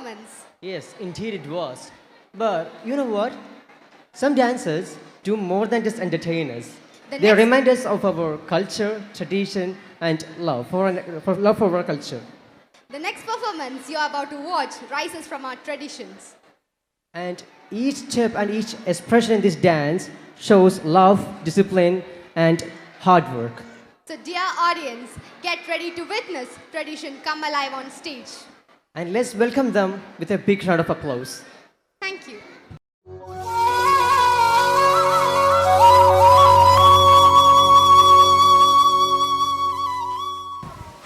performance. Yes, indeed it was. But you know what? Some dancers do more than just entertain us. They remind us of our culture, tradition, and love for our culture. The next performance you are about to watch rises from our traditions. And each step and each expression in this dance shows love, discipline, and hard work. So dear audience, get ready to witness tradition come alive on stage. And let's welcome them with a big round of applause. Thank you.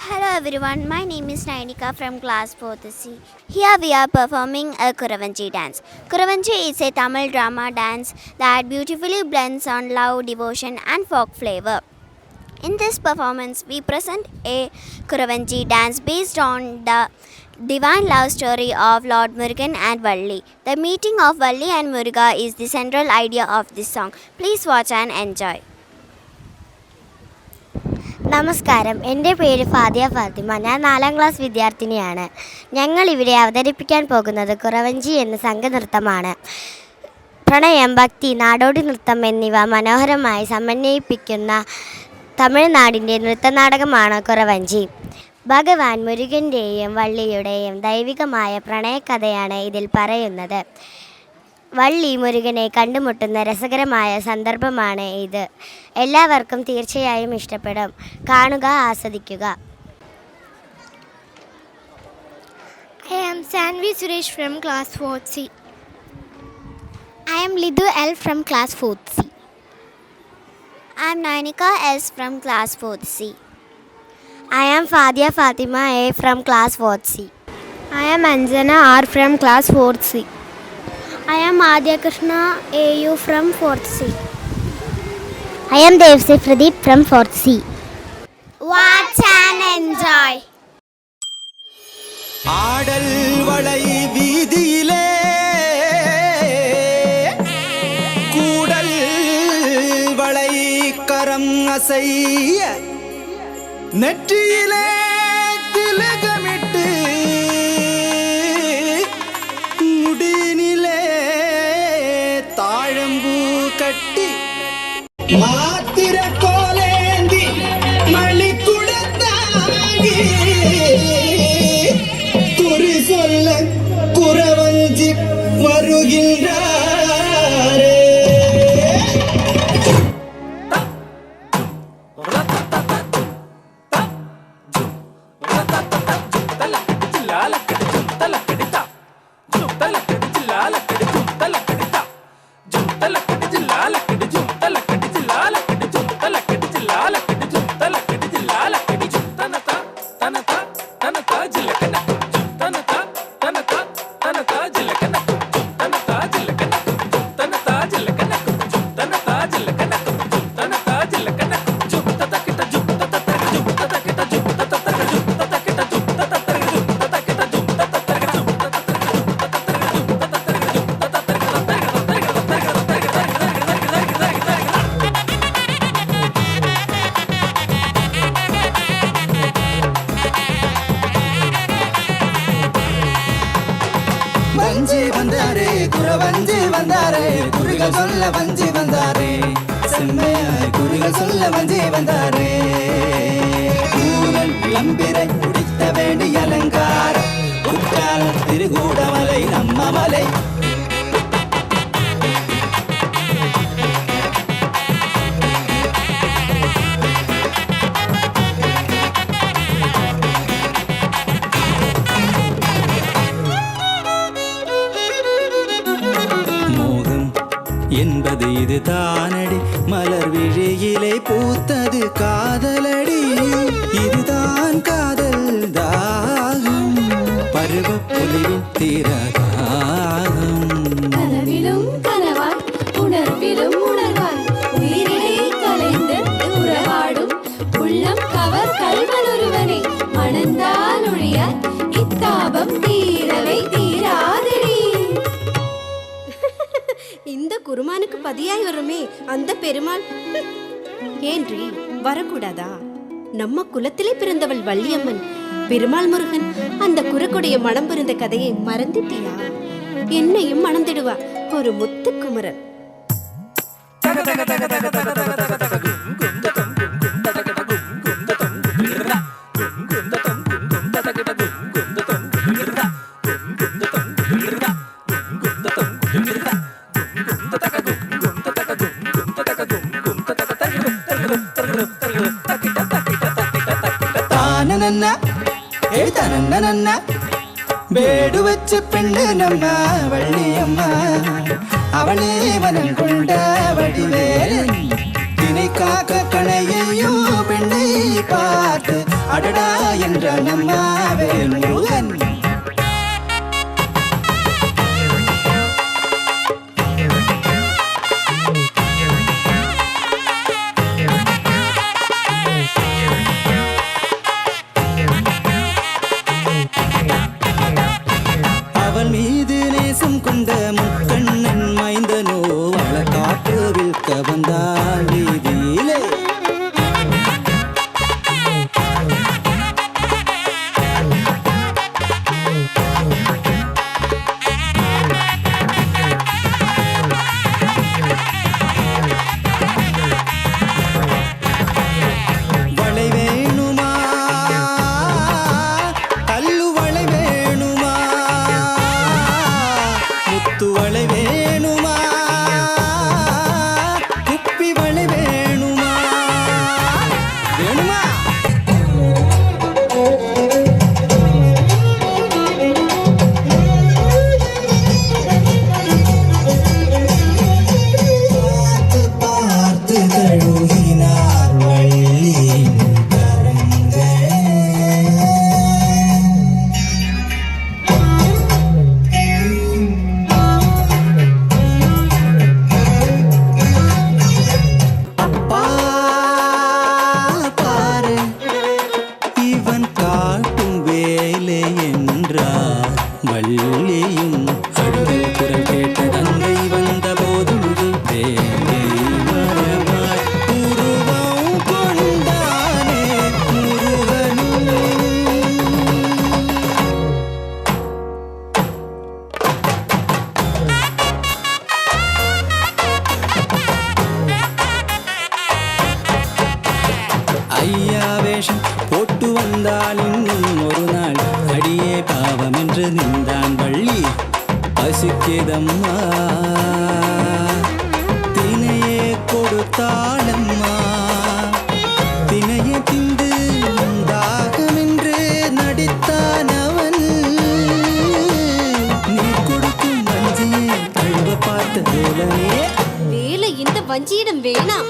Hello everyone, my name is Nainika from class 4th C. Here we are performing a Kuravanji dance. Kuravanji is a Tamil drama dance that beautifully blends on love, devotion and folk flavor. In this performance, we present a Kuravanji dance based on the divine love story of Lord Murugan and Valli. The meeting of Valli and Muruga is the central idea of this song. Please watch and enjoy. നമസ്കാരം, എൻ്റെ പേര് ഫാദിയ ഫാത്തിമ. ഞാൻ 4ാം class വിദ്യാർത്ഥിനിയാണ്. ഞങ്ങൾ ഇവിടെ അവതരിപ്പിക്കാൻ പോകുന്നത് കുറവഞ്ചി എന്ന സംഘനൃത്തമാണ്. പ്രണയം, ഭക്തി, നാടോടി നൃത്തം എന്നിവ മനോഹരമായി സമന്വയിപ്പിക്കുന്ന തമിഴ്നാടിൻ്റെ നൃത്തനാടകമാണ് കുറവഞ്ചി. ഭഗവാൻ മുരുകൻ്റെയും വള്ളിയുടെയും ദൈവികമായ പ്രണയകഥയാണ് ഇതിൽ പറയുന്നത്. വള്ളി മുരുകനെ കണ്ടുമുട്ടുന്ന രസകരമായ സന്ദർഭമാണ് ഇത്. എല്ലാവർക്കും തീർച്ചയായും ഇഷ്ടപ്പെടും. കാണുക, ആസ്വദിക്കുക. I am Sanvi Suresh from class 4th C. I am Lidhu L from class 4th C. I am Nainika S from class 4th C. I am Fadia Fatima A from class 4th C. I am Anjana R from class 4th C. I am Adya Krishna AU from 4th C. I am Devsi Pradeep from 4th C. Watch and enjoy. ஆடல் வளை வீதியிலே கூடல் வளை கரம் அசைய நெற்றியிலே திலகமிட்டு முடினிலே தாழம்பூ கட்டி மாத்திர கோலேந்தி மணி குடத்தாகி குறி சொல்ல குறவஞ்சி வருகின்றாரே. வஞ்சி வந்தாரே குறவஞ்சி வந்தாரே குறிகள் சொல்ல வஞ்சி வந்தாரே செம்மையாய் குறிகள் சொல்ல வஞ்சி வந்தாரே. ஊரல் இளம்பிரை குடித்த வேண்டி அலங்கார குற்றால திருகூடமலை நம்ம மலை. என்பது இது தானடி மலர் விழியிலே பூத்தது காதலடி. இதுதான் காதல் தாகம் பருவ பொலிவின் தீரதாகம். கனவிலும் கனவாய் உணர்விலும் உணர்வாய் உயிரிலே கலைந்து உறவாடும் உள்ளம் கவர் கல்வன் ஒருவனை மணந்தால் ஒழிய இத்தாபம் தீரவை தீராதடி. இந்த குருமானுக்கு பதியாய் வருமே அந்த பெருமாள் ஏன்றி வரக்கூடாதா? நம்ம குலத்திலே பிறந்தவள் வள்ளியம்மன். பெருமாள் முருகன் அந்த குரக்குடைய மனம் பிறந்த கதையை மறந்துட்டியா? என்னையும் மணந்திடுவா ஒரு முத்துக்குமரன். ಬೇಡು ವಚ್ಚ ಪೆಣ್ಣು ನಮ್ಮ வள்ளியம்மா அவளே மனம் கொண்ட வடிவேலன் தினை காக்க கணையையும் பெண்ணை பார்த்து அடடா என்ற நம்ம வேல்முருகன். அவள் மீது நேசம் கொண்ட முக்கண்ணன் மைந்தனோ அவள காற்று விற்க வந்தாள் வீதியிலே. வளை வேணுமா கல்லு வளை வேணுமா முத்து வளை வேணுமா குப்பி வளை வேணுமா வேணுமா? பார்த்து பார்த்து தழுவினார் வள்ளியின் கரங்கள். அப்பா பாரு இவன் காட்டும் வேலை என்றார் வள்ளியும் அழுகல் குரல் கேட்ட தந்தை வந்த போதும் வேலை மரமாய் உருவம் கொண்டானே முருகனும். ஐயா வேஷம் போட்டு வந்தால் இன்னும் ஒரு நாள் அடியே பாவம் என்று நின்றான் வள்ளி. பசிக்கிதம்மா தினையே கொடுத்தாளம்மா தினையை திண்டு தாகமென்று நடித்தான் அவன். நீ கொடுக்கும் வஞ்சியை தழுவ பார்த்த வேலனே வேலை இந்த வஞ்சியிடம் வேணாம்.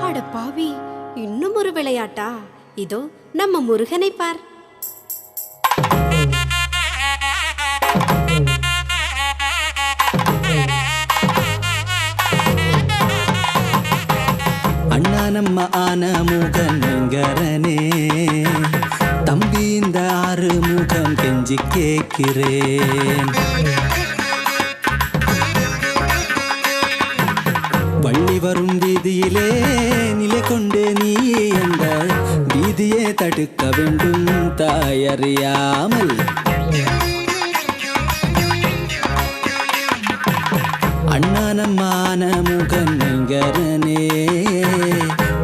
அட பாவி, இன்னும் ஒரு விளையாட்டா? இதோ நம்ம முருகனை பார். அண்ணா நம்ம ஆன முகன் வெங்கரனே தம்பி இந்த ஆறு முகம் கெஞ்சி கேட்கிறேன். வள்ளி வரும் வீதியிலே நிலை கொண்டு நீ அந்த வீதியை தடுக்க வேண்டும் தாயறியாமல். அண்ணா நம்மான முகன் வெங்கரனே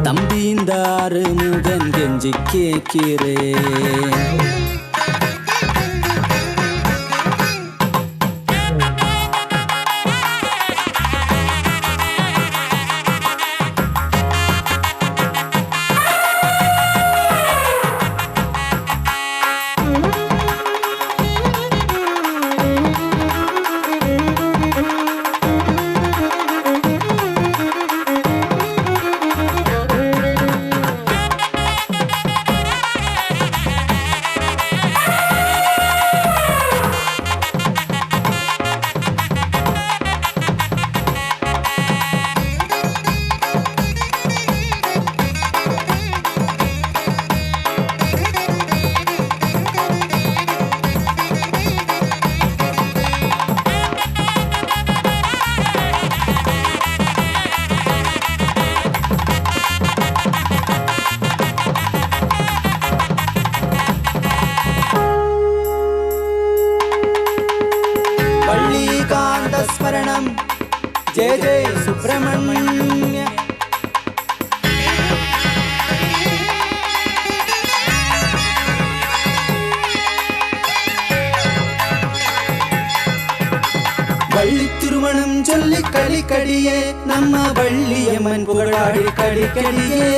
தம்பி இந்த ஆறு முகன் கெஞ்சி கேட்கிறேன். சரணம் ஜெய ஜெய சுப்பிரமணிய. வள்ளி திருமணம் சொல்லி களிக்கடியே நம்ம வள்ளியம்மன் புகழாடி களிக்கடியே.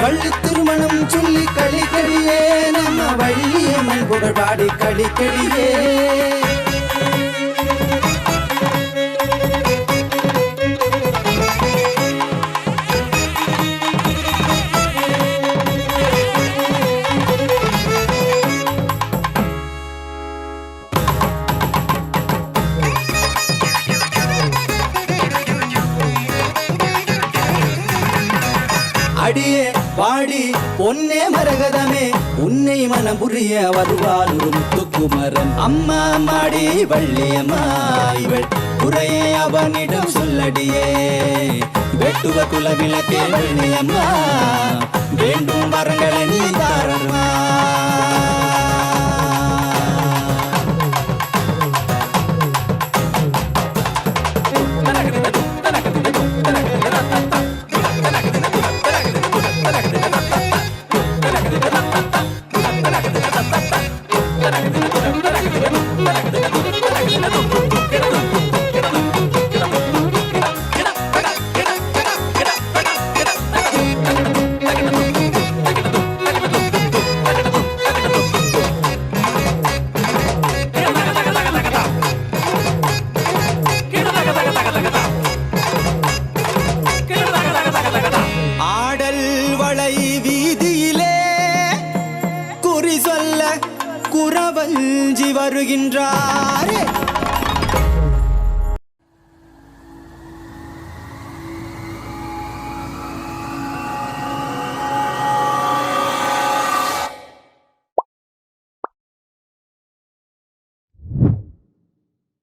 வள்ளி திருமணம் சொல்லி களிக்கடியே நம்ம வள்ளியம்மன் புகழாடி களிக்கடியே. அடியே பாடி பொன்னே மரகதமே உன்னை மனம் புரிய வருவாள் ஒரு முத்துக்குமரன். அம்மா மாடி வள்ளியம்மா இவள் குறையே அவனிடம் சொல்லடியே. வெட்டுவ குலவிளக்கே வள்ளியம்மா வேண்டும் வரங்களை நீ தாரம்மா. குறவஞ்சி வருகின்றார்.